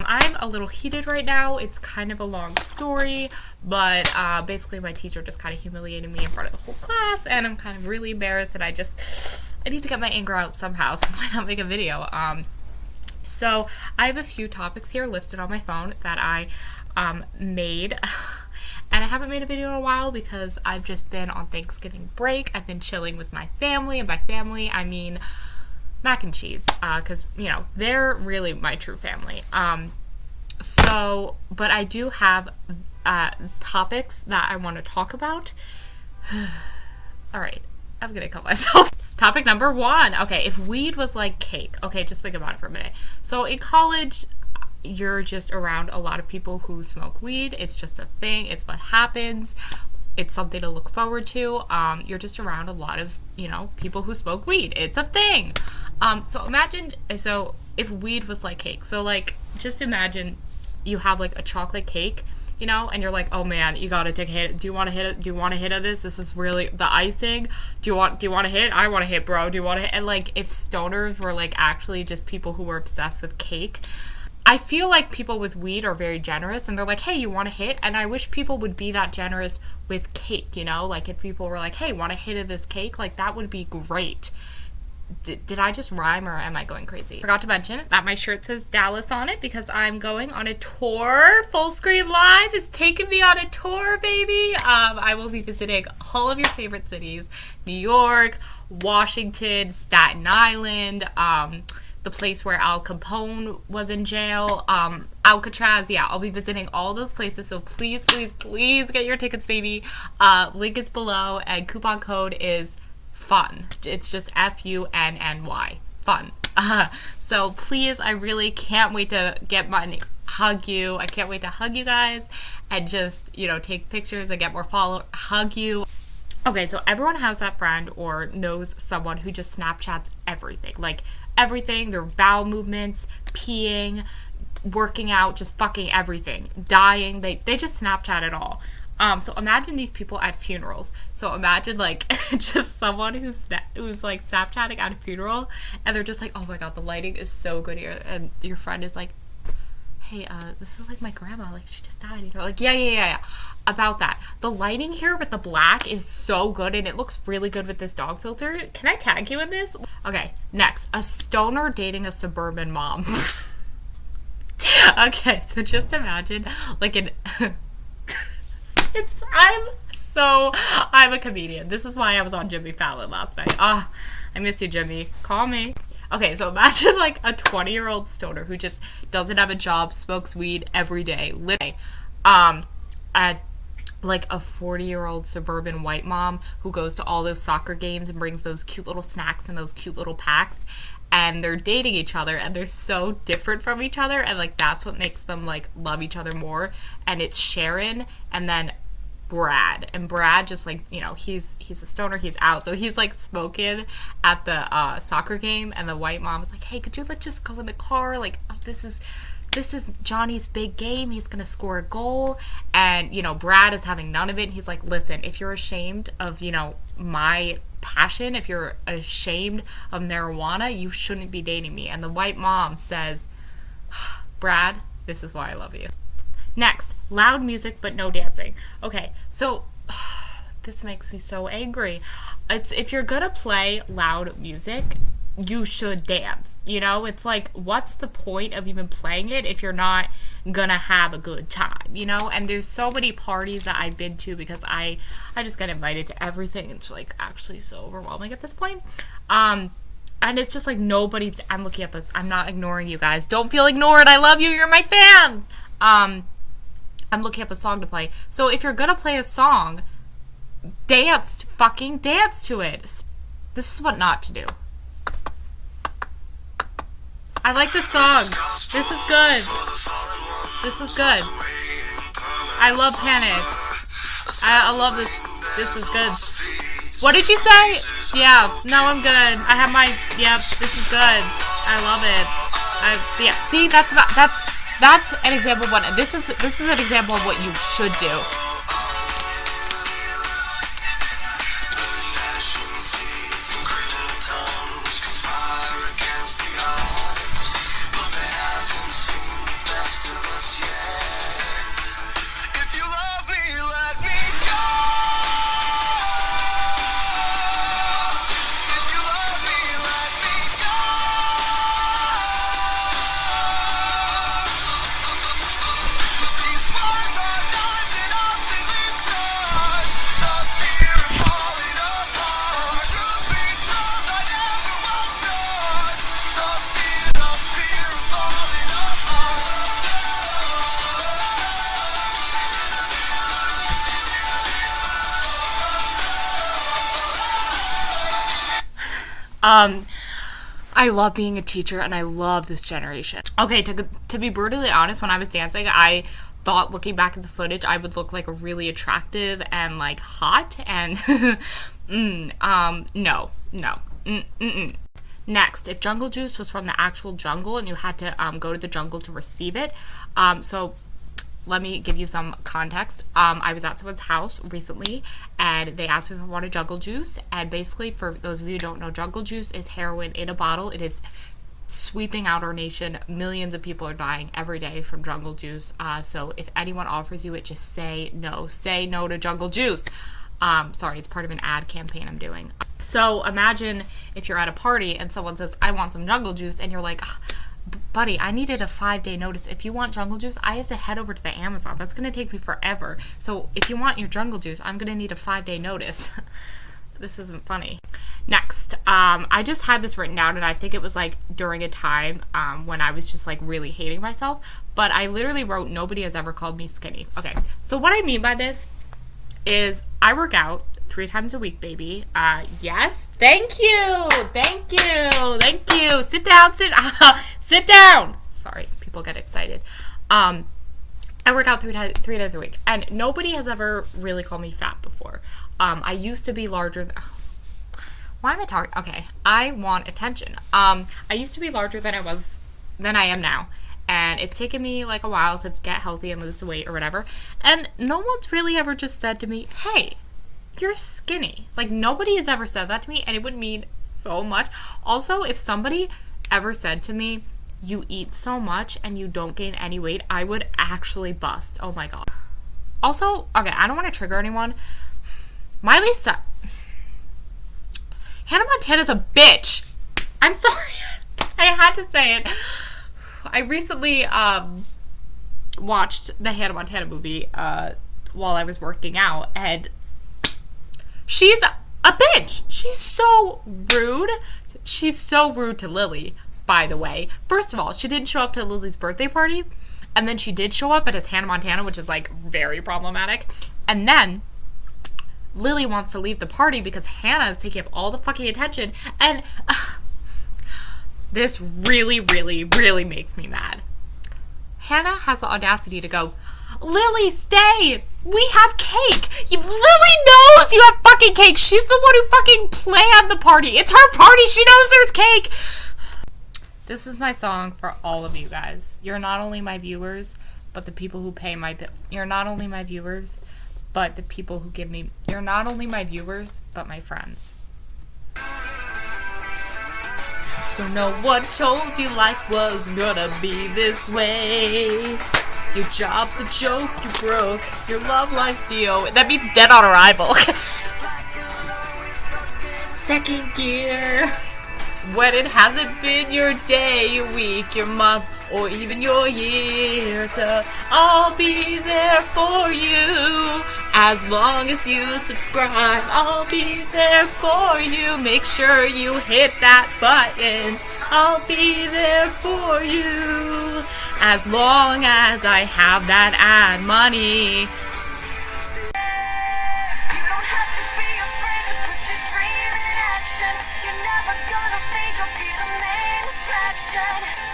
I'm a little heated right now. It's kind of a long story, but basically my teacher just kind of humiliated me in front of the whole class, and I'm kind of really embarrassed, and I need to get my anger out somehow, so why not make a video? So I have a few topics here listed on my phone that I made, and I haven't made a video in a while because I've just been on Thanksgiving break. I've been chilling with my family, and by family I mean mac and cheese, because, you know, they're really my true family. But I do have topics that I want to talk about. All right, I'm gonna cut myself. Topic number 1. Okay, if weed was like cake. Okay, just think about it for a minute. So in college, you're just around a lot of people who smoke weed. It's just a thing. It's what happens. It's something to look forward to. You're just around a lot of, you know, people who smoke weed. It's a thing. So if weed was like cake. So like, just imagine you have like a chocolate cake, you know, and you're like, oh man, you gotta take a hit. Do you want to hit it? Do you want a hit of this? This is really the icing. Do you want a hit? I want a hit, bro. Do you want a hit? And like, if stoners were like actually just people who were obsessed with cake, I feel like people with weed are very generous, and they're like, hey, you want a hit? And I wish people would be that generous with cake, you know? Like, if people were like, hey, want a hit of this cake? Like, that would be great. Did I just rhyme, or am I going crazy? Forgot to mention that my shirt says Dallas on it because I'm going on a tour. Full Screen Live is taking me on a tour, baby. I will be visiting all of your favorite cities. New York, Washington, Staten Island, the place where Al Capone was in jail, Alcatraz. Yeah, I'll be visiting all those places, so please, please, please get your tickets, baby. Link is below, and coupon code is FUN. It's just FUNNY. Fun. So please, I really can't wait to get money. Hug you. I can't wait to hug you guys and just, you know, take pictures and get more followers. Hug you. Okay, so everyone has that friend or knows someone who just Snapchats everything. Like, everything, their bowel movements, peeing, working out, just fucking everything, dying. They just Snapchat it all. So imagine these people at funerals. So imagine like just someone who's like Snapchatting at a funeral, and they're just like, oh my god, the lighting is so good here, and your friend is like, hey, this is like my grandma, like she just died, you know, like yeah. About that, the lighting here with the black is so good, and it looks really good with this dog filter. Can I tag you in this? Okay, next, a stoner dating a suburban mom. Okay, so just imagine like I'm a comedian. This is why I was on Jimmy Fallon last night. I miss you, Jimmy. Call me. Okay, so imagine like a 20-year-old stoner who just doesn't have a job, smokes weed every day, literally. At like a 40-year-old suburban white mom who goes to all those soccer games and brings those cute little snacks and those cute little packs, and they're dating each other, and they're so different from each other, and like that's what makes them like love each other more. And it's Sharon and then Brad, and Brad just like, you know, he's a stoner, he's out, so he's like smoking at the soccer game, and the white mom is like, hey, could you like just go in the car, like, oh, this is Johnny's big game, he's gonna score a goal. And, you know, Brad is having none of it, and he's like, listen, if you're ashamed of, you know, my passion, if you're ashamed of marijuana, you shouldn't be dating me. And the white mom says, Brad, this is why I love you. Next, loud music but no dancing. Okay, so this makes me so angry. It's, if you're gonna play loud music, you should dance, you know? It's like, what's the point of even playing it if you're not gonna have a good time, you know? And there's so many parties that I've been to because I just get invited to everything. It's like actually so overwhelming at this point. And it's just like nobody's, I'm looking at this, I'm not ignoring you guys. Don't feel ignored, I love you, you're my fans. I'm looking up a song to play. So if you're gonna play a song, fucking dance to it. This is what not to do. I like this song. This is good. This is good. I love Panic. I love this. This is good. What did you say? Yeah, no, I'm good. I have my, yep, this is good. I love it. Yeah, see, that's an example of what, this is an example of what you should do. I love being a teacher and I love this generation. Okay, to be brutally honest, when I was dancing, I thought looking back at the footage, I would look like really attractive and like hot and no. Next, if jungle juice was from the actual jungle and you had to go to the jungle to receive it, so let me give you some context. I was at someone's house recently and they asked me if I wanted jungle juice. And basically, for those of you who don't know, jungle juice is heroin in a bottle. It is sweeping out our nation. Millions of people are dying every day from jungle juice. So if anyone offers you it, just say no. Say no to jungle juice. Sorry, it's part of an ad campaign I'm doing. So imagine if you're at a party and someone says, I want some jungle juice, and you're like, buddy, I needed a 5-day notice. If you want jungle juice, I have to head over to the Amazon. That's going to take me forever. So if you want your jungle juice, I'm going to need a 5-day notice. This isn't funny. Next, I just had this written down, and I think it was like during a time when I was just like really hating myself. But I literally wrote, nobody has ever called me skinny. Okay, so what I mean by this is I work out 3 times a week, baby. Yes. Thank you. Sit down. Sit down. Sorry, people get excited. I work out 3 days a week, and nobody has ever really called me fat before. I used to be larger. Why am I talking? Okay, I want attention. I used to be larger than I am now. And it's taken me like a while to get healthy and lose the weight or whatever. And no one's really ever just said to me, hey, you're skinny. Like, nobody has ever said that to me, and it would mean so much. Also, if somebody ever said to me, you eat so much and you don't gain any weight, I would actually bust. Oh my God. Also, okay, I don't want to trigger anyone. Hannah Montana's a bitch. I'm sorry. I had to say it. I recently watched the Hannah Montana movie while I was working out, and she's a bitch. She's so rude. She's so rude to Lily, by the way. First of all, she didn't show up to Lily's birthday party, and then she did show up, but as Hannah Montana, which is like very problematic. And then Lily wants to leave the party because Hannah is taking up all the fucking attention, and this really, really, really makes me mad. Hannah has the audacity to go, Lily, stay! We have cake! Lily knows you have fucking cake! She's the one who fucking planned the party! It's her party! She knows there's cake! This is my song for all of you guys. You're not only my viewers, but the people who pay my bill. You're not only my viewers, but the people who give me... You're not only my viewers, but my friends. So no one told you life was gonna be this way. Your job's a joke, you broke. Your love life's D.O. That means dead on arrival. Second gear. When it hasn't been your day, your week, your month, or even your year. So I'll be there for you. As long as you subscribe, I'll be there for you. Make sure you hit that button. I'll be there for you. As long as I have that ad money. You don't have to be afraid to put your dream in action. You're never gonna fade, you'll be the main attraction.